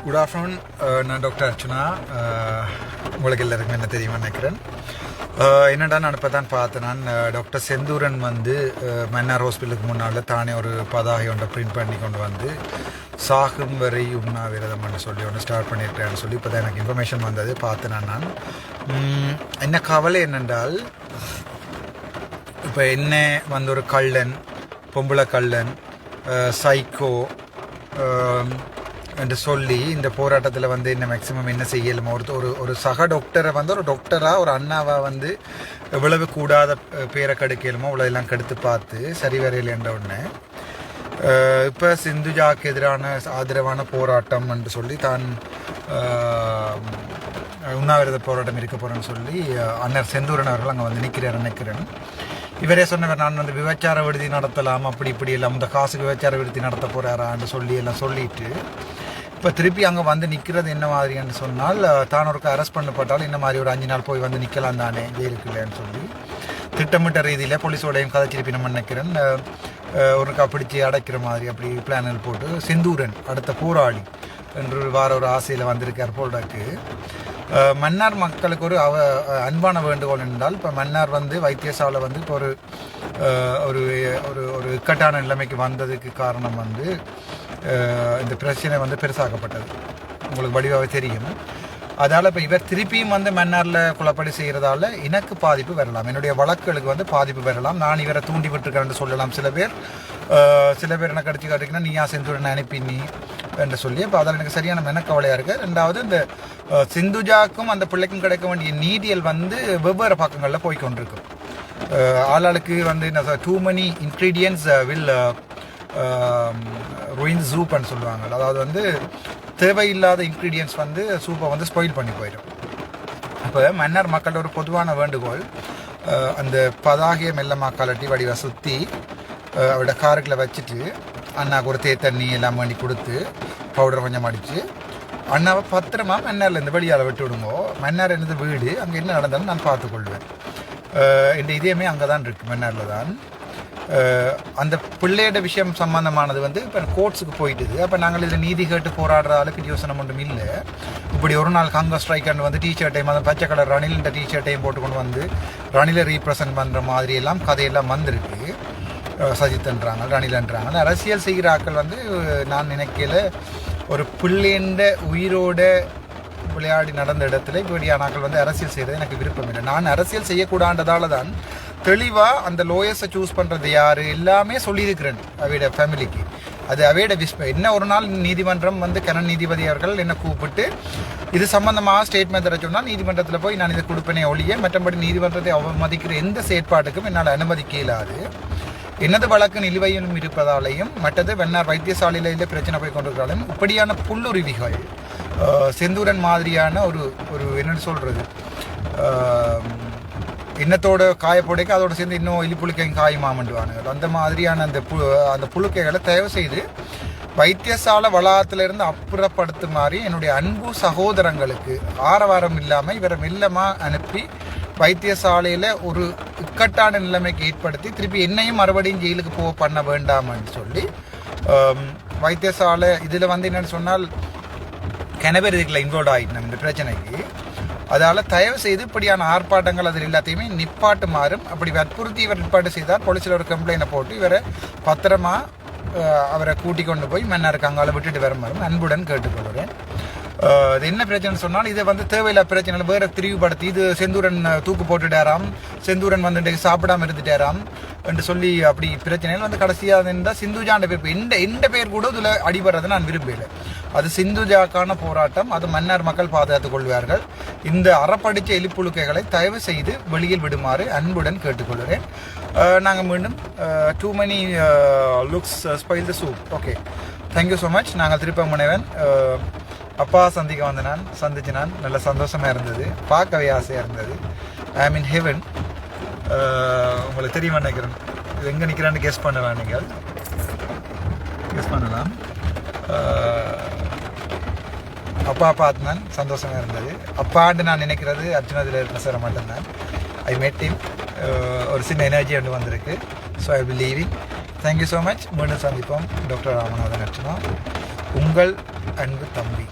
Good afternoon. நான் doctor Archana. உங்களுக்கு எல்லாருக்கும் என்ன தெரியுமா நினைக்கிறேன். என்னடா நான் இப்போ தான் பார்த்தேன். நான் டாக்டர் செந்தூரன் வந்து மன்னார் ஹாஸ்பிட்டலுக்கு முன்னால் தானே ஒரு பதாகை ஒன்றை பிரிண்ட் பண்ணி கொண்டு வந்து சாகும் வரை உண்ணாவிரதம்னு சொல்லி ஒன்று ஸ்டார்ட் பண்ணியிருக்கிறேன்னு சொல்லி இப்போ தான் எனக்கு இன்ஃபர்மேஷன் வந்தது. பார்த்தேன் நான். என்ன கவலை என்னென்றால், இப்போ என்ன வந்து ஒரு கள்ளன், பொம்பளை கள்ளன், சைக்கோ என்று சொல்லி இந்த போராட்டத்தில் வந்து என்ன மேக்ஸிமம் என்ன செய்யலுமோ ஒரு சக டாக்டரை வந்து ஒரு டாக்டராக ஒரு அண்ணாவை வந்து எவ்வளவு கூடாத பேரை கெடுக்கலுமோ அவ்வளோ எல்லாம் கெடுத்து பார்த்து சரி வரையில் என்ற ஒன்று. இப்போ சிந்துஜாக்கு எதிரான ஆதரவான போராட்டம் என்று சொல்லி தான் உண்ணாவிரத போராட்டம் இருக்க போகிறேன்னு சொல்லி அண்ணர் செந்தூரன் அவர்கள் அங்கே வந்து நிற்கிறேன். இவரே சொன்னவர், நான் வந்து விபச்சார விடுதி நடத்தலாம், அப்படி இப்படி எல்லாம் இந்த காசுக்கு விபச்சார விடுதி நடத்த போகிறாரான்னு சொல்லி எல்லாம் சொல்லிட்டு இப்போ திருப்பி அங்கே வந்து நிற்கிறது என்ன மாதிரின்னு சொன்னால், தான் ஒருக்க அரெஸ்ட் பண்ணப்பட்டால் இந்த மாதிரி ஒரு 5 நாள் போய் வந்து நிற்கலாம் தானே ஜெயிலுக்கு இல்லைன்னு சொல்லி திட்டமிட்ட ரீதியில் போலீஸோடையும் கதைச்சிருப்பி நம்ம நினைக்கிறேன். ஒருக்கா பிடிச்சி அடைக்கிற மாதிரி அப்படி பிளான்கள் போட்டு செந்தூரன் அடுத்த போராளி என்று வார ஒரு ஆசையில் வந்திருக்கார் போல்டாக்கு. மன்னார் மக்களுக்கு ஒரு அன்பான வேண்டுகோள் என்றால், இப்போ மன்னார் வந்து வைத்தியசாலை வந்து இப்போ ஒரு ஒரு ஒரு இக்கட்டான நிலைமைக்கு வந்ததுக்கு காரணம் வந்து இந்த பிரச்சனை வந்து பெருசாக்கப்பட்டது. உங்களுக்கு வடிவாக தெரியும். அதால் இப்போ இவர் திருப்பியும் வந்து மன்னாரில் குழப்படி செய்கிறதால எனக்கு பாதிப்பு வரலாம், என்னுடைய வழக்குகளுக்கு வந்து பாதிப்பு வரலாம். நான் இவரை தூண்டி விட்டுருக்கேன்னு சொல்லலாம். சில பேர் என்ன கடிச்சு காட்டிங்கன்னா, நீயா செந்தூரனை அனுப்பி நீ என்று சொல்லி. அப்போ அதில் எனக்கு சரியான மெனக்கவலையாக இருக்குது. ரெண்டாவது, இந்த சிந்துஜாக்கும் அந்த பிள்ளைக்கும் கிடைக்க வேண்டிய நீதியல் வந்து வெவ்வேறு பக்கங்களில் போய்கொண்டிருக்கும். ஆளாளுக்கு வந்து என்ன too many ingredients will ruin சூப்னு சொல்லுவாங்க. அதாவது வந்து தேவையில்லாத இன்க்ரீடியன்ஸ் வந்து சூப்பை வந்து ஸ்பாயில் பண்ணி போயிடும். இப்போ மன்னார் மக்களோட ஒரு பொதுவான வேண்டுகோள், அந்த பதாகையை மெல்லமாக கலட்டி வடிவை சுற்றி அவரோட காருக்குள்ள வச்சுட்டு அண்ணாவுக்கு ஒரு தண்ணி எல்லாம் வேண்டி கொடுத்து பவுடர் கொஞ்சம் அடித்து அண்ணாவை பத்திரமா மன்னார்லேருந்து வெளியால் விட்டு விடுங்கோ. மன்னார் என்னது வீடு, அங்கே என்ன நடந்தாலும் நான் பார்த்துக்கொள்வேன். இந்த இதயமே அங்கே தான் இருக்குது, மன்னாரில் தான். அந்த பிள்ளையோட விஷயம் சம்பந்தமானது வந்து இப்போ கோர்ட்ஸுக்கு போயிட்டுது. அப்போ நாங்கள் இதில் நீதி கேட்டு போராடுற அளவுக்கு யோசனை ஒன்றும் இல்லை. இப்படி ஒரு நாள் காங்கிரஸ் ஸ்ட்ரைக்கண்ட் வந்து டிஷர்ட்டையும் அந்த பச்சை கலர் ரணிலின்ற டிஷர்ட்டையும் போட்டுக்கொண்டு வந்து ரணிலை ரீப்ரசன்ட் பண்ணுற மாதிரி எல்லாம் கதையெல்லாம் வந்திருக்கு. சஜித்ன்றாங்க, ரணிலன்றாங்க. அரசியல் செய்கிற ஆக்கள் வந்து நான் நினைக்கல, ஒரு பிள்ளைன்ற உயிரோட விளையாடி நடந்த இடத்துல இப்படியான ஆக்கள் வந்து அரசியல் செய்கிறது எனக்கு விருப்பம் இல்லை. நான் அரசியல் செய்யக்கூடாண்டதால தான் தெளிவாக அந்த லோயர்ஸை சூஸ் பண்ணுறது யார் எல்லாமே சொல்லியிருக்கிறேன் அவையோட ஃபேமிலிக்கு. அது அவையோட விஸ்பம் என்ன. ஒரு நாள் நீதிமன்றம் வந்து கனன் நீதிபதி அவர்கள் என்னை கூப்பிட்டு இது சம்பந்தமாக ஸ்டேட்மெண்ட் தர சொன்னால் நீதிமன்றத்தில் போய் நான் இதை கொடுப்பேனே ஒழிய மற்றபடி நீதிமன்றத்தை அவமதிக்கிற எந்த செயற்பாட்டுக்கும் என்னால் அனுமதிக்க இயலாது. எனது வழக்கு நிலுவையிலும் இருப்பதாலேயும் மற்றது மன்னார் வைத்தியசாலையில் பிரச்சனை போய் கொண்டிருக்கிறாலும் இப்படியான புல்லுருவிகள் செந்தூரன் மாதிரியான ஒரு என்னென்னு சொல்கிறது, இன்னத்தோட காயப்போடைக்கு அதோட சேர்ந்து இன்னும் எலிப்புழுக்கையும் காயுமாமண்டுவானுங்க. அந்த மாதிரியான அந்த புழுக்கைகளை தயவு செய்து வைத்தியசாலை வளாகத்திலிருந்து அப்புறப்படுத்துமாறு என்னுடைய அன்பு சகோதரங்களுக்கு ஆரவாரம் இல்லாமல் இவரை மெல்லமாக அனுப்பி வைத்தியசாலையில் ஒரு இக்கட்டான நிலைமைக்கு ஏற்படுத்தி திருப்பி என்னையும் மறுபடியும் ஜெயிலுக்கு பண்ண வேண்டாம்னு சொல்லி வைத்தியசாலை இதில் வந்து என்னென்னு சொன்னால் கிணவர் இதுக்குள்ள இன்வால்வ் ஆகிட்டோம் இந்த பிரச்சனைக்கு. அதால் தயவு செய்து இப்படியான ஆர்ப்பாட்டங்கள் அதில் எல்லாத்தையுமே நிப்பாட்டுமாறும், அப்படி வற்புறுத்தி இவர் நிப்பாட்டு செய்தால் போலீஸில் ஒரு கம்ப்ளைண்ட்டை போட்டு இவரை பத்திரமா அவரை கூட்டிக் கொண்டு போய் மன்னாருக்கு அங்கால விட்டுட்டு வருமாறும் அன்புடன் கேட்டுக்கொள்கிறேன். இது என்ன பிரச்சனை சொன்னால், இதை வந்து தேவையில்லா பிரச்சனை வேறு திரிவுபடுத்தி இது செந்தூரன் தூக்கு போட்டுட்டாராம், செந்தூரன் வந்து சாப்பிடாம இருந்துட்டாராம் என்று சொல்லி அப்படி பிரச்சனைகள் வந்து கடைசியாக இருந்தால் சிந்துஜாண்ட பேர் எந்த பேர் கூட இதில் அடிபடுறதை நான் விரும்பலை. அது சிந்துஜாக்கான போராட்டம், அது மன்னார் மக்கள் பாதுகாத்துக் கொள்வார்கள். இந்த அறப்படித்த எலிப்புழுக்கைகளை தயவு செய்து வெளியில் விடுமாறு அன்புடன் கேட்டுக்கொள்கிறேன். நாங்கள் மீண்டும் too many looks spoil the soup. Okay, thank you so much. நாங்கள் திருப்ப முனைவன் அப்பா சந்திக்க வந்து சந்திச்சு நான் நல்ல சந்தோஷமாக இருந்தது, பார்க்கவே ஆசையாக இருந்தது. ஐ ஆம் இன் ஹெவன். உங்களுக்கு தெரியுமா நினைக்கிறேன், இது எங்கே நிற்கிறான்னு கெஸ் பண்ணலாம், நீங்கள் கெஸ் பண்ணலாம். அப்பா பார்த்தான், சந்தோஷமாக இருந்தது. அப்பாண்டு நான் நினைக்கிறது அர்ஜுனத்தில் இருக்கிற சார் மட்டும்தான். ஐ மெட் ஹிம். ஒரு சின்ன எனர்ஜி ஒன்று வந்திருக்கு. So I will leaving. Thank you so much. மீண்டும் சந்திப்போம். டாக்டர் ராமநாதன் அர்ச்சனா, உங்கள் அன்பு தம்பி.